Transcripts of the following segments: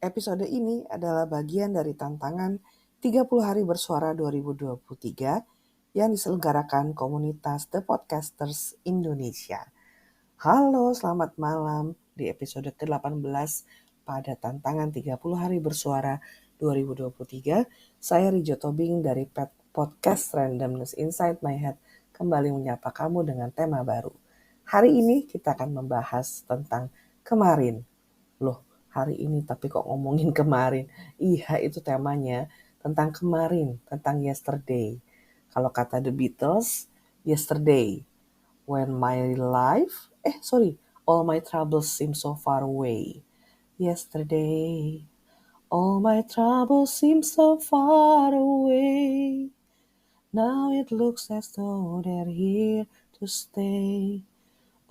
Episode ini adalah bagian dari tantangan 30 hari bersuara 2023 yang diselenggarakan komunitas The Podcasters Indonesia. Halo, selamat malam di episode ke-18 pada tantangan 30 hari bersuara 2023. Saya Rijo Tobing dari podcast Randomness Inside My Head kembali menyapa kamu dengan tema baru. Hari ini kita akan membahas tentang kemarin. Loh, hari ini tapi kok ngomongin kemarin? Iya, itu temanya tentang kemarin, tentang yesterday. Kalau kata The Beatles, yesterday, when all my troubles seem so far away. Yesterday, all my troubles seem so far away. Now it looks as though they're here to stay.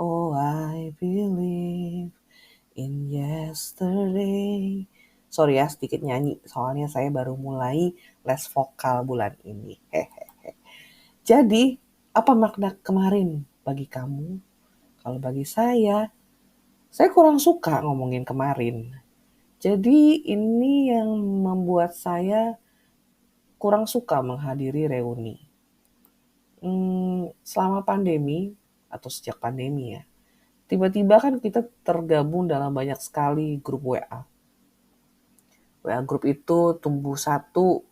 Oh, I believe in yesterday. Sorry ya, sedikit nyanyi. Soalnya saya baru mulai les vokal bulan ini. Hehehe. Jadi, apa makna kemarin bagi kamu? Kalau bagi saya kurang suka ngomongin kemarin. Jadi, ini yang membuat saya kurang suka menghadiri reuni. Selama pandemi, atau sejak pandemi ya, tiba-tiba kan kita tergabung dalam banyak sekali grup WA. WA grup itu tumbuh satu,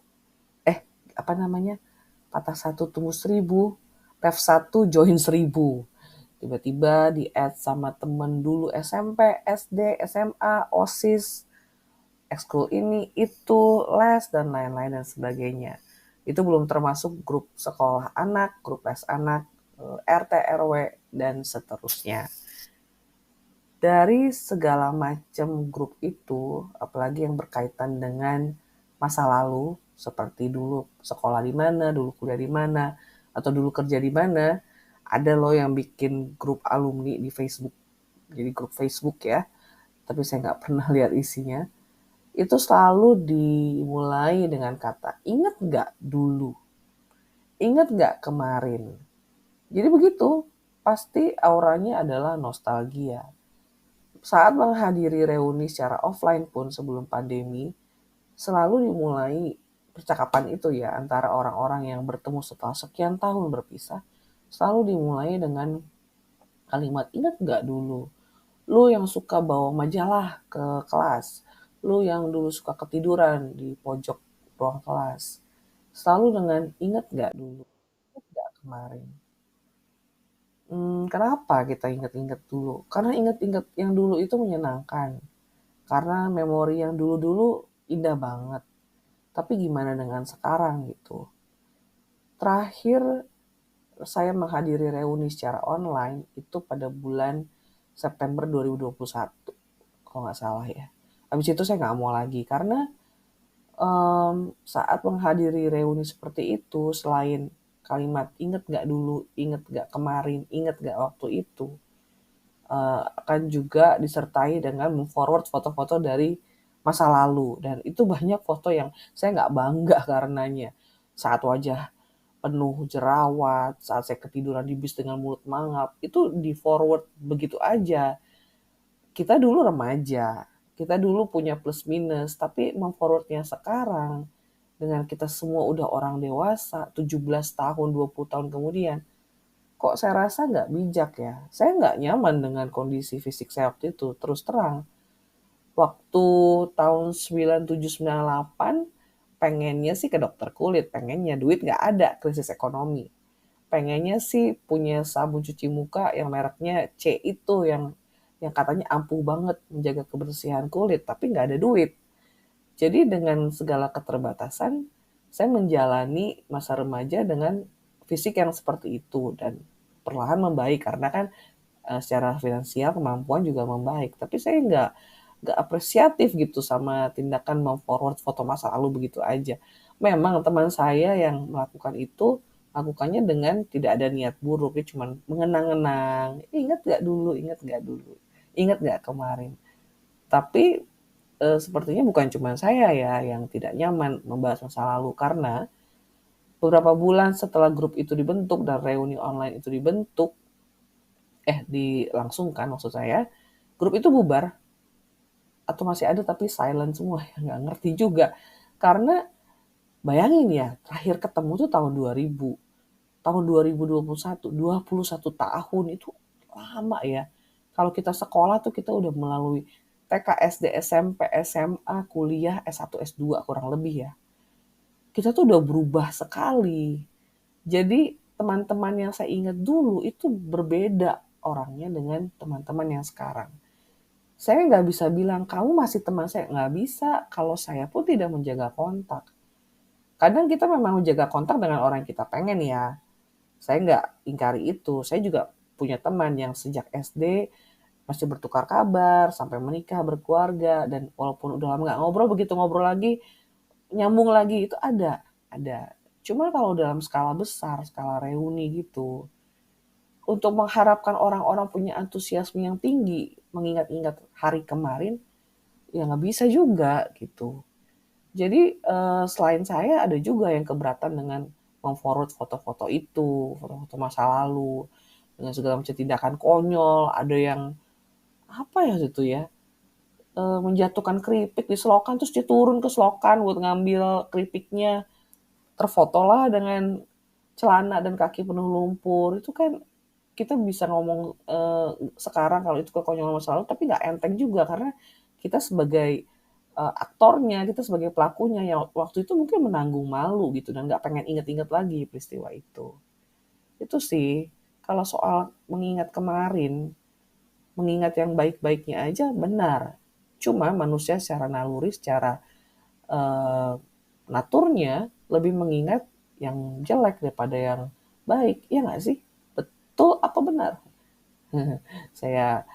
patah satu tumbuh 1000, ref 1 join 1000. Tiba-tiba di-add sama temen dulu SMP, SD, SMA, OSIS, ekskul ini, itu, les, dan lain-lain dan sebagainya. Itu belum termasuk grup sekolah anak, grup les anak, RT, RW, dan seterusnya. Dari segala macam grup itu, apalagi yang berkaitan dengan masa lalu, seperti dulu sekolah di mana, dulu kuliah di mana, atau dulu kerja di mana, ada loh yang bikin grup alumni di Facebook. Jadi grup Facebook ya, tapi saya nggak pernah lihat isinya. Itu selalu dimulai dengan kata, ingat nggak dulu? Ingat nggak kemarin? Jadi begitu, pasti auranya adalah nostalgia. Saat menghadiri reuni secara offline pun sebelum pandemi, selalu dimulai percakapan itu ya antara orang-orang yang bertemu setelah sekian tahun berpisah, selalu dimulai dengan kalimat, ingat gak dulu? Lu yang suka bawa majalah ke kelas, lu yang dulu suka ketiduran di pojok ruang kelas. Selalu dengan ingat gak dulu? Ingat gak kemarin? Kenapa kita ingat-ingat dulu? Karena ingat-ingat yang dulu itu menyenangkan. Karena memori yang dulu-dulu indah banget. Tapi gimana dengan sekarang gitu? Terakhir saya menghadiri reuni secara online itu pada bulan September 2021. Kalau nggak salah ya. Habis itu saya nggak mau lagi karena saat menghadiri reuni seperti itu, selain kalimat inget nggak dulu, inget nggak kemarin, inget nggak waktu itu, akan juga disertai dengan forward foto-foto dari masa lalu. Dan itu banyak foto yang saya nggak bangga karenanya. Saat wajah penuh jerawat, saat saya ketiduran di bis dengan mulut mangap, itu di forward begitu aja. Kita dulu remaja, kita dulu punya plus minus, tapi memforwardnya sekarang dengan kita semua udah orang dewasa, 17 tahun, 20 tahun kemudian, kok saya rasa nggak bijak ya. Saya nggak nyaman dengan kondisi fisik saya waktu itu, terus terang. Waktu tahun 97-98, pengennya sih ke dokter kulit, pengennya duit nggak ada, krisis ekonomi. Pengennya sih punya sabun cuci muka yang mereknya C itu, yang katanya ampuh banget menjaga kebersihan kulit, tapi nggak ada duit. Jadi dengan segala keterbatasan, saya menjalani masa remaja dengan fisik yang seperti itu dan perlahan membaik karena kan secara finansial kemampuan juga membaik. Tapi saya nggak apresiatif gitu sama tindakan memforward foto masa lalu begitu aja. Memang teman saya yang melakukan itu lakukannya dengan tidak ada niat buruk, dia cuma mengenang-enang, ingat gak dulu, ingat gak dulu, ingat gak kemarin. Tapi sepertinya bukan cuma saya ya yang tidak nyaman membahas masa lalu karena beberapa bulan setelah grup itu dibentuk dan reuni online itu dilangsungkan maksud saya, grup itu bubar atau masih ada tapi silent semua ya, nggak ngerti juga. Karena bayangin ya, terakhir ketemu tuh tahun 2000, tahun 2021 tahun itu lama ya. Kalau kita sekolah tuh kita udah melalui TK, SD, SMP, SMA, kuliah, S1, S2 kurang lebih ya. Kita tuh udah berubah sekali. Jadi teman-teman yang saya ingat dulu itu berbeda orangnya dengan teman-teman yang sekarang. Saya nggak bisa bilang, kamu masih teman saya. Nggak bisa, kalau saya pun tidak menjaga kontak. Kadang kita memang menjaga kontak dengan orang yang kita pengen ya. Saya nggak ingkari itu. Saya juga punya teman yang sejak SD masih bertukar kabar, sampai menikah, berkeluarga, dan walaupun udah lama nggak ngobrol, begitu ngobrol lagi, nyambung lagi, itu ada. Cuma kalau dalam skala besar, skala reuni gitu, untuk mengharapkan orang-orang punya antusiasme yang tinggi, mengingat-ingat hari kemarin, ya nggak bisa juga gitu. Jadi selain saya ada juga yang keberatan dengan memforward foto-foto itu, foto-foto masa lalu, dengan segala macam tindakan konyol, ada yang apa ya itu ya, menjatuhkan keripik di selokan terus dia turun ke selokan buat ngambil keripiknya, terfotolah dengan celana dan kaki penuh lumpur. Itu kan kita bisa ngomong sekarang kalau itu kekonyolan masa lalu, tapi nggak enteng juga karena kita sebagai aktornya, kita sebagai pelakunya yang waktu itu mungkin menanggung malu gitu dan nggak pengen inget-inget lagi peristiwa itu. Itu sih, kalau soal mengingat kemarin, mengingat yang baik-baiknya aja benar. Cuma manusia secara naluri, secara eh, naturnya lebih mengingat yang jelek daripada yang baik. Iya nggak sih? Betul apa benar? Saya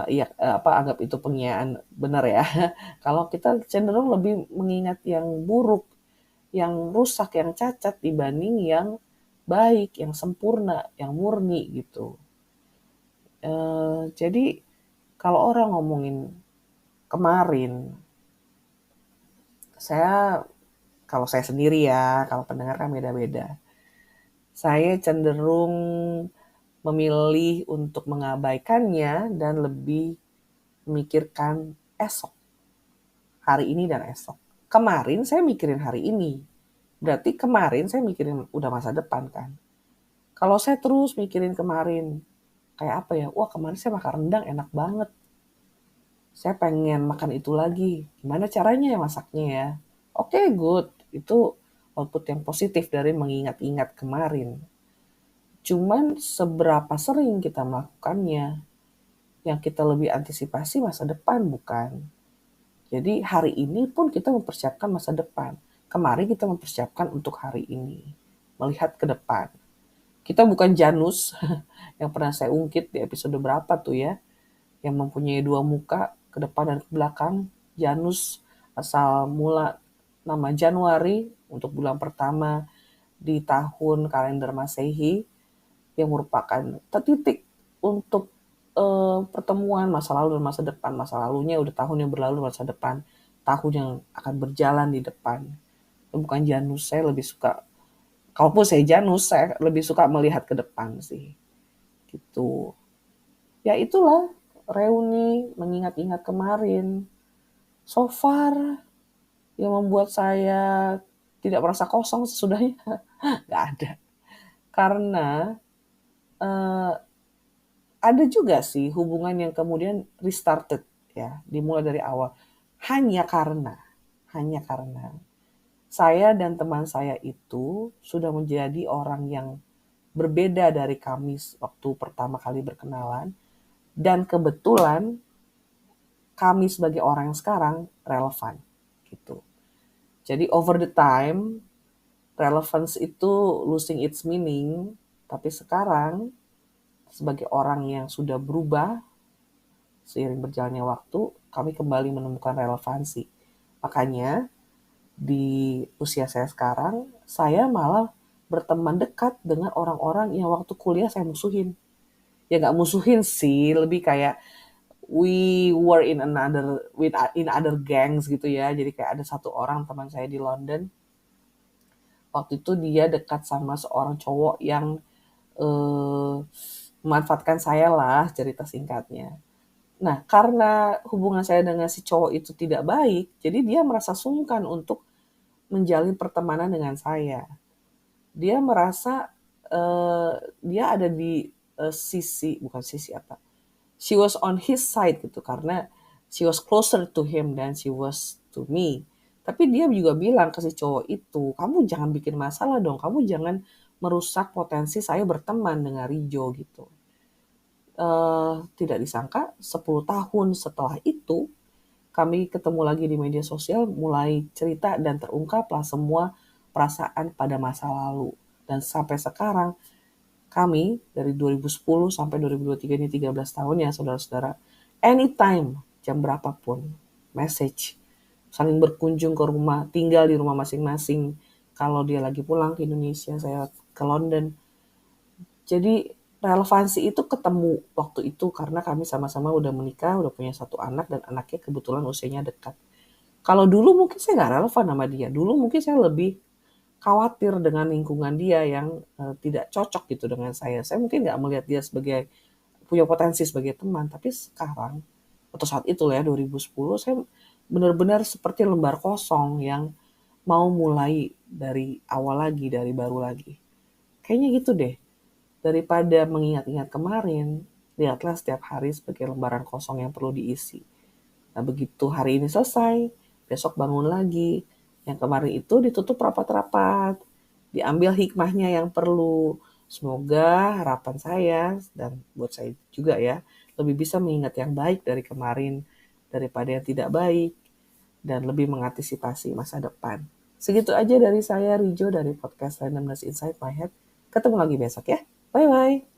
iya apa anggap itu pengiaan benar ya. Kalau kita cenderung lebih mengingat yang buruk, yang rusak, yang cacat dibanding yang baik, yang sempurna, yang murni gitu. Jadi kalau orang ngomongin kemarin, saya kalau saya sendiri ya, kalau pendengar kan beda-beda. Saya cenderung memilih untuk mengabaikannya dan lebih memikirkan esok, hari ini dan esok. Kemarin saya mikirin hari ini, berarti kemarin saya mikirin udah masa depan kan. Kalau saya terus mikirin kemarin, kayak apa ya, wah kemarin saya makan rendang enak banget, saya pengen makan itu lagi, gimana caranya ya masaknya ya. Oke, good, itu output yang positif dari mengingat-ingat kemarin. Cuman seberapa sering kita melakukannya, yang kita lebih antisipasi masa depan bukan. Jadi hari ini pun kita mempersiapkan masa depan. Kemarin kita mempersiapkan untuk hari ini. Melihat ke depan. Kita bukan Janus yang pernah saya ungkit di episode berapa tuh ya. Yang mempunyai dua muka, ke depan dan ke belakang. Janus asal mula nama Januari untuk bulan pertama di tahun kalender Masehi yang merupakan titik untuk pertemuan masa lalu dan masa depan. Masa lalunya udah tahun yang berlalu, masa depan tahun yang akan berjalan di depan. Bukan Janus, saya lebih suka, kalaupun saya Janus, saya lebih suka melihat ke depan sih. Gitu. Ya itulah, reuni, mengingat-ingat kemarin. So far, yang membuat saya tidak merasa kosong sesudahnya, nggak ada. Karena eh, ada juga sih hubungan yang kemudian restarted ya, dimulai dari awal. Hanya karena, hanya karena saya dan teman saya itu sudah menjadi orang yang berbeda dari kami waktu pertama kali berkenalan dan kebetulan kami sebagai orang yang sekarang relevan gitu. Jadi over the time relevance itu losing its meaning, tapi sekarang sebagai orang yang sudah berubah seiring berjalannya waktu, kami kembali menemukan relevansi. Makanya di usia saya sekarang, saya malah berteman dekat dengan orang-orang yang waktu kuliah saya musuhin. Ya nggak musuhin sih, lebih kayak we were in other gangs gitu ya. Jadi kayak ada satu orang teman saya di London. Waktu itu dia dekat sama seorang cowok yang memanfaatkan saya lah cerita singkatnya. Nah, karena hubungan saya dengan si cowok itu tidak baik, jadi dia merasa sungkan untuk menjalin pertemanan dengan saya. Dia merasa dia ada di sisi, bukan sisi apa, she was on his side gitu, karena she was closer to him than she was to me. Tapi dia juga bilang ke si cowok itu, kamu jangan bikin masalah dong, kamu jangan merusak potensi saya berteman dengan Rijo gitu. Tidak disangka 10 tahun setelah itu kami ketemu lagi di media sosial, mulai cerita dan terungkaplah semua perasaan pada masa lalu. Dan sampai sekarang kami dari 2010 sampai 2023 ini 13 tahun ya saudara-saudara. Anytime, jam berapapun, message, saling berkunjung ke rumah, tinggal di rumah masing-masing. Kalau dia lagi pulang ke Indonesia, saya ke London. Jadi relevansi itu ketemu waktu itu karena kami sama-sama udah menikah, udah punya satu anak dan anaknya kebetulan usianya dekat. Kalau dulu mungkin saya nggak relevan sama dia. Dulu mungkin saya lebih khawatir dengan lingkungan dia yang tidak cocok gitu dengan saya. Saya mungkin nggak melihat dia sebagai punya potensi sebagai teman. Tapi sekarang, atau saat itu ya 2010, saya benar-benar seperti lembar kosong yang mau mulai dari awal lagi, dari baru lagi. Kayaknya gitu deh. Daripada mengingat-ingat kemarin, lihatlah setiap hari sebagai lembaran kosong yang perlu diisi. Nah, begitu hari ini selesai, besok bangun lagi. Yang kemarin itu ditutup rapat-rapat, diambil hikmahnya yang perlu. Semoga harapan saya, dan buat saya juga ya, lebih bisa mengingat yang baik dari kemarin, daripada yang tidak baik, dan lebih mengantisipasi masa depan. Segitu aja dari saya, Rijo, dari podcast Randomness Inside My Head. Ketemu lagi besok ya. Bye-bye.